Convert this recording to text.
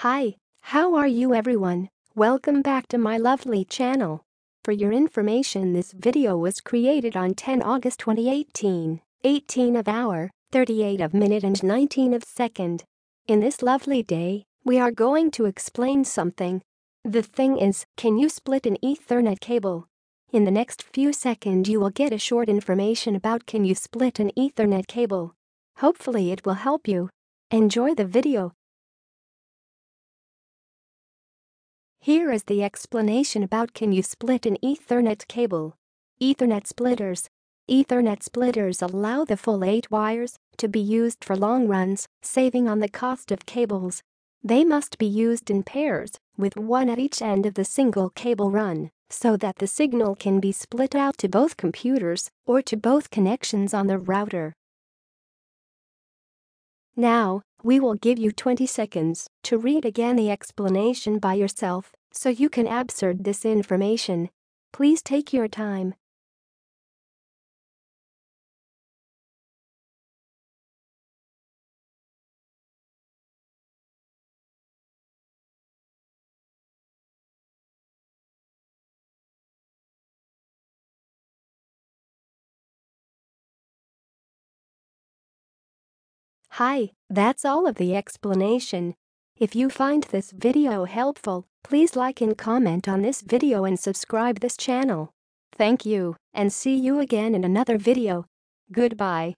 Hi, how are you everyone? Welcome back to my lovely channel. For your information, this video was created on 10 August 2018, 18 of hour, 38 of minute and 19 of second. In this lovely day, we are going to explain something. The thing is, can you split an Ethernet cable? In the next few seconds you will get a short information about can you split an Ethernet cable. Hopefully it will help you. Enjoy the video. Here is the explanation about can you split an Ethernet cable. Ethernet splitters. Ethernet splitters allow the full 8 wires to be used for long runs, saving on the cost of cables. They must be used in pairs, with one at each end of the single cable run, so that the signal can be split out to both computers or to both connections on the router. Now, we will give you 20 seconds to read again the explanation by yourself so you can absorb this information. Please take your time. Hi, that's all of the explanation. If you find this video helpful, please like and comment on this video and subscribe this channel. Thank you, and see you again in another video. Goodbye.